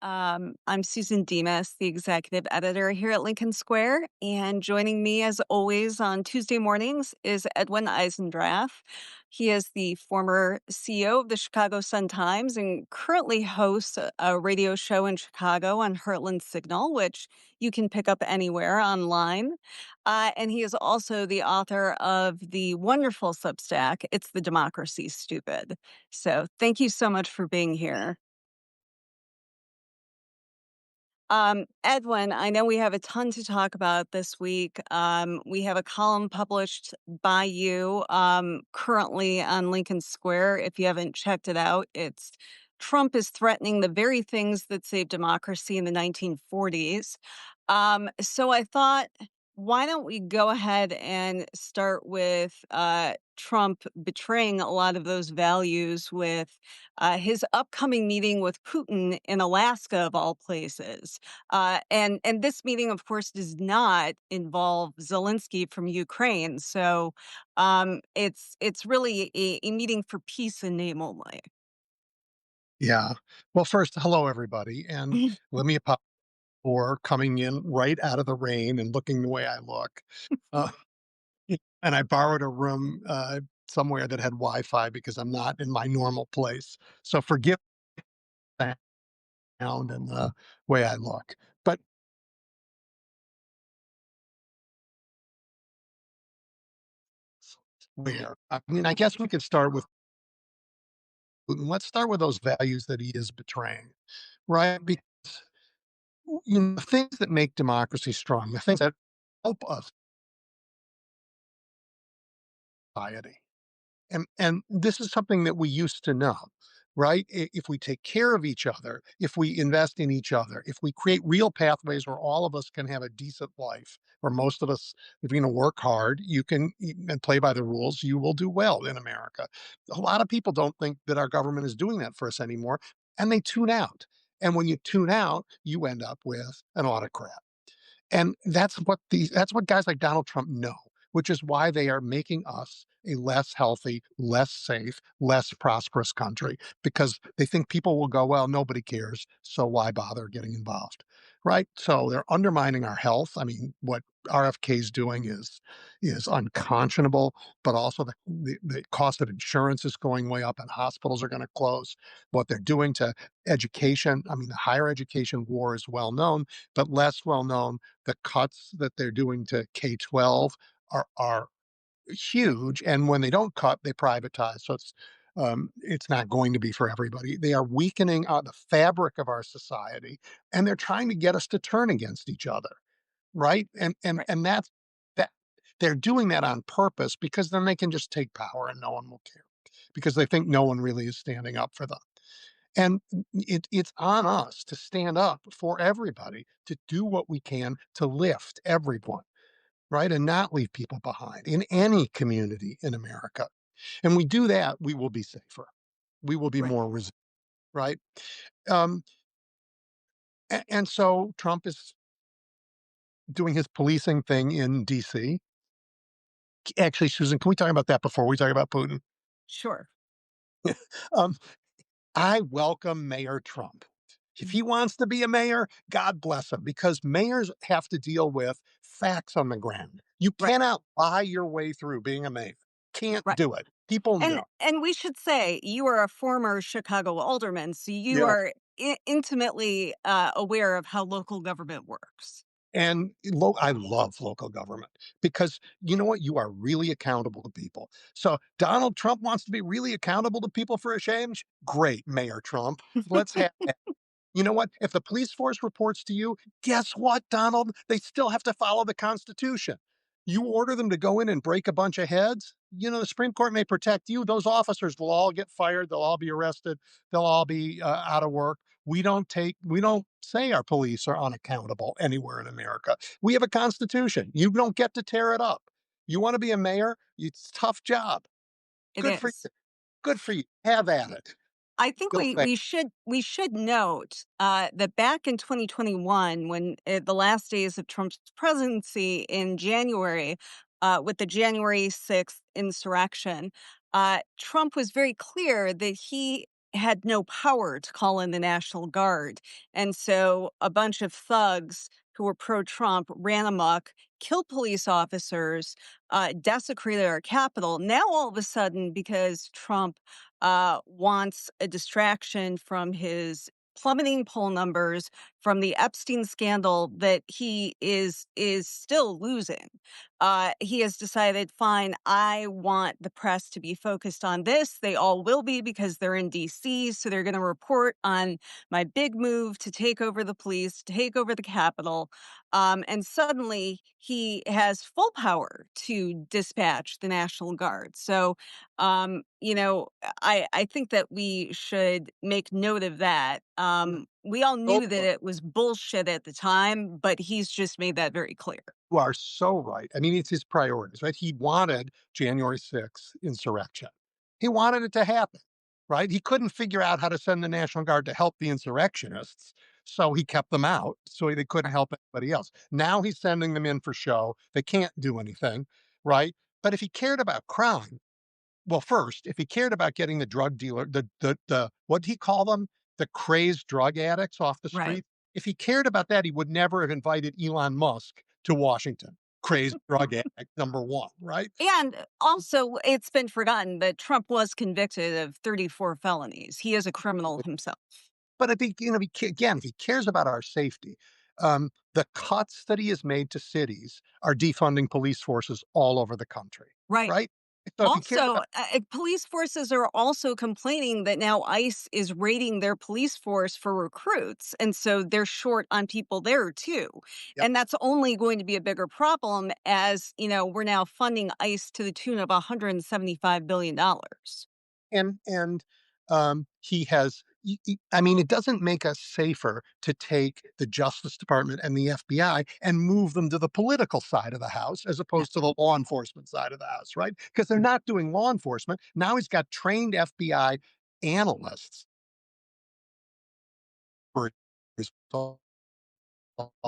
I'm Susan Demas, the executive editor here at Lincoln Square, and joining me, as always, on Tuesday mornings is Edwin Eisendrath. He is the former CEO of the Chicago Sun-Times and currently hosts a radio show in Chicago on Heartland Signal, which you can pick up anywhere online. And he is also the author of the wonderful Substack, It's the Democracy Stupid. So thank you so much for being here. Edwin, I know we have a ton to talk about this week. We have a column published by you currently on Lincoln Square. If you haven't checked it out, it's Trump is threatening the very things that saved democracy in the 1940s. So I thought, why don't we go ahead and start with Trump betraying a lot of those values with his upcoming meeting with Putin in Alaska, of all places. And this meeting, of course, does not involve Zelensky from Ukraine. So it's really a meeting for peace in name only. Yeah. Well, first, hello, everybody. And let me apologize for coming in right out of the rain and looking the way I look. Uh, and I borrowed a room somewhere that had Wi Fi because I'm not in my normal place. So forgive the sound and the way I look. But where? I mean, I guess we could start with Putin. Let's start with those values that he is betraying, right? Because the things that make democracy strong, the things that help us society. And this is something that we used to know, right? If we take care of each other, if we invest in each other, if we create real pathways where all of us can have a decent life, where most of us, if you're going to work hard, you can and play by the rules, you will do well in America. A lot of people don't think that our government is doing that for us anymore, and they tune out. And when you tune out, you end up with an autocrat. And that's what guys like Donald Trump know, which is why they are making us a less healthy, less safe, less prosperous country because they think people will go, well, nobody cares, so why bother getting involved? Right? So they're undermining our health. I mean, what RFK is doing is unconscionable, but also the cost of insurance is going way up and hospitals are going to close. What they're doing to education, I mean, the higher education war is well known, but less well known the cuts that they're doing to K-12 are huge, and when they don't cut, they privatize. So it's not going to be for everybody. They are weakening the fabric of our society, and they're trying to get us to turn against each other, right? Right. And that they're doing that on purpose because then they can just take power and no one will care because they think no one really is standing up for them. And it's on us to stand up for everybody, to do what we can to lift everyone, right? And not leave people behind in any community in America. And we do that, we will be safer. We will be Right. more resilient, right? Um, and so Trump is doing his policing thing in DC. Actually, Susan, can we talk about that before we talk about Putin? Sure. Um, I welcome Mayor Trump. If he wants to be a mayor, God bless him, because mayors have to deal with facts on the ground. You Right. cannot lie your way through being a mayor. Can't Right. do it. People And know. and we should say you are a former Chicago alderman, so you Yeah. are intimately aware of how local government works. And I love local government because you know what? You are really accountable to people. So Donald Trump wants to be really accountable to people for a change. Great, Mayor Trump. Let's have that. You know what? If the police force reports to you, guess what, Donald? They still have to follow the Constitution. You order them to go in and break a bunch of heads, the Supreme Court may protect you. Those officers will all get fired. They'll all be arrested. They'll all be out of work. We don't say our police are unaccountable anywhere in America. We have a Constitution. You don't get to tear it up. You want to be a mayor? It's a tough job. It Good for is. you. Good for you. Have at it. I think Go we should note that back in 2021, when the last days of Trump's presidency in January, with the January 6th insurrection, Trump was very clear that he had no power to call in the National Guard. And so a bunch of thugs who were pro Trump ran amok, killed police officers, desecrated our Capitol. Now, all of a sudden, because Trump wants a distraction from his plummeting poll numbers, from the Epstein scandal that he is still losing, he has decided, fine, I want the press to be focused on this. They all will be because they're in DC. So they're going to report on my big move to take over the police, take over the Capitol. And suddenly he has full power to dispatch the National Guard. So, I think that we should make note of that. We all knew that it was bullshit at the time, but he's just made that very clear. You are so right. I mean, it's his priorities, right? He wanted January 6th insurrection. He wanted it to happen, right? He couldn't figure out how to send the National Guard to help the insurrectionists. So he kept them out so they couldn't help anybody else. Now he's sending them in for show. They can't do anything, right? But if he cared about crime, well, first, if he cared about getting the drug dealer, the what did he call them? The crazed drug addicts off the Right. street. If he cared about that, he would never have invited Elon Musk to Washington. Crazed drug addict number one, right? And also, it's been forgotten that Trump was convicted of 34 felonies. He is a criminal himself. But I think, again, if he cares about our safety, the cuts that he has made to cities are defunding police forces all over the country, Right. right? So if he cared Also, about, police forces are also complaining that now ICE is raiding their police force for recruits. And so they're short on people there too. yep, And that's only going to be a bigger problem as, we're now funding ICE to the tune of $175 billion. and he has. I mean, it doesn't make us safer to take the Justice Department and the FBI and move them to the political side of the house as opposed to the law enforcement side of the house, right? Because they're not doing law enforcement. Now he's got trained FBI analysts for his all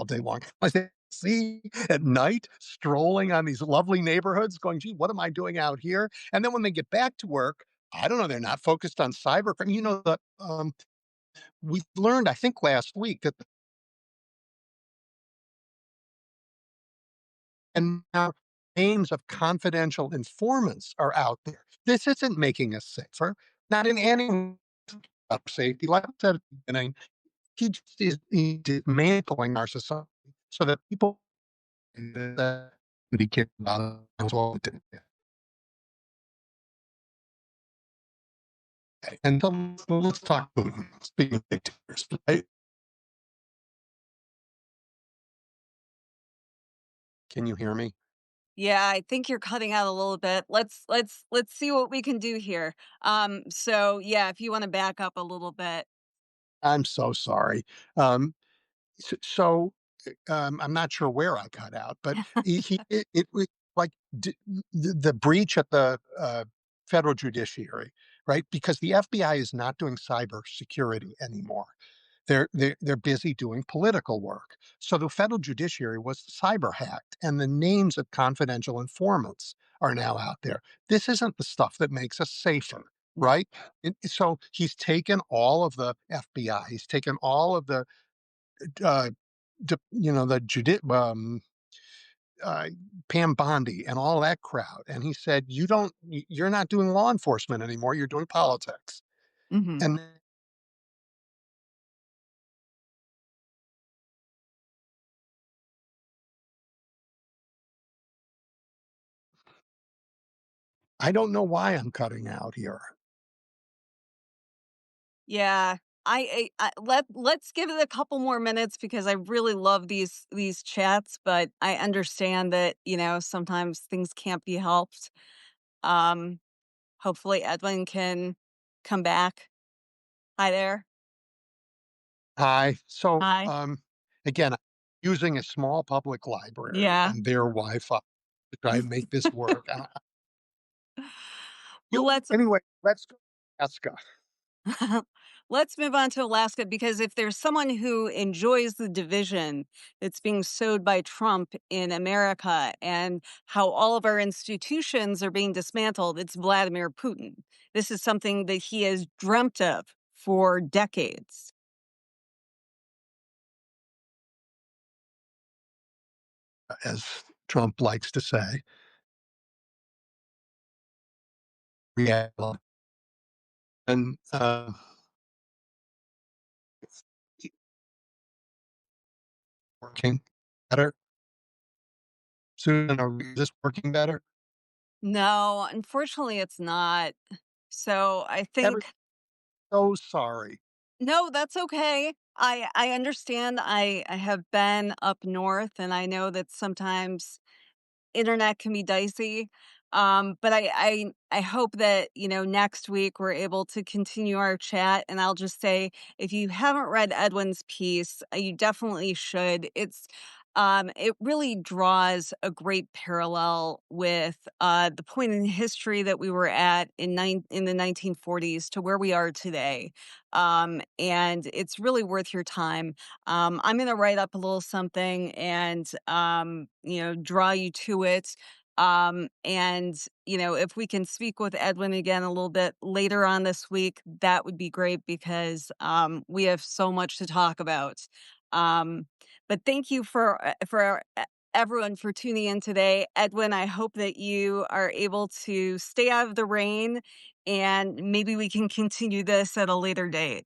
day long. I see at night strolling on these lovely neighborhoods going, gee, what am I doing out here? And then when they get back to work, I don't know, they're not focused on cybercrime. That we learned, I think last week, that and now names of confidential informants are out there. This isn't making us safer, not in any safety. Like I said at the beginning, he's dismantling our society so that people that he cares about as well. And so let's talk Putin. Speaking of dictators, right? Can you hear me? Yeah, I think you're cutting out a little bit. Let's see what we can do here. So yeah, if you want to back up a little bit. I'm so sorry. Um, so I'm not sure where I cut out, but it was like the breach at the federal judiciary, right? Because the FBI is not doing cyber security anymore. They're busy doing political work. So the federal judiciary was cyber hacked, and the names of confidential informants are now out there. This isn't the stuff that makes us safer, right? So he's taken all of the FBI, he's taken all of the uh, the uh, Pam Bondi and all that crowd, and he said, You're not doing law enforcement anymore. You're doing politics." Mhm. And I don't know why I'm cutting out here. Yeah. Let's give it a couple more minutes because I really love these chats, but I understand that, sometimes things can't be helped. Um, Hopefully Edwin can come back. Hi there. Hi. So, Hi. again, I'm using a small public library Yeah. and their Wi-Fi to try and make this work. Well, Anyway, let's go to Alaska. let's move on to Alaska because if there's someone who enjoys the division that's being sowed by Trump in America and how all of our institutions are being dismantled, it's Vladimir Putin. This is something that he has dreamt of for decades. as Trump likes to say, reality. And working better. Susan, is this working better? No, unfortunately, it's not. So I Ever think so sorry. no, that's okay. I understand. I have been up north, and I know that sometimes internet can be dicey. But I hope that, next week we're able to continue our chat. And I'll just say, if you haven't read Edwin's piece, you definitely should. It really draws a great parallel with the point in history that we were at in the 1940s to where we are today. And it's really worth your time. I'm going to write up a little something and, draw you to it. And, if we can speak with Edwin again a little bit later on this week, that would be great because we have so much to talk about. Um, but thank you for everyone for tuning in today. Edwin, I hope that you are able to stay out of the rain and maybe we can continue this at a later date.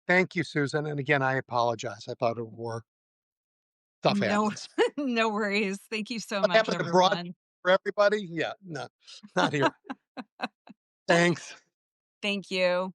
Thank you, Susan. And again, I apologize. I thought it would work. Stuff No, happens. no worries. Thank you so What much, happens abroad everyone. for everybody? Yeah, no, not here. Thanks. Thank you.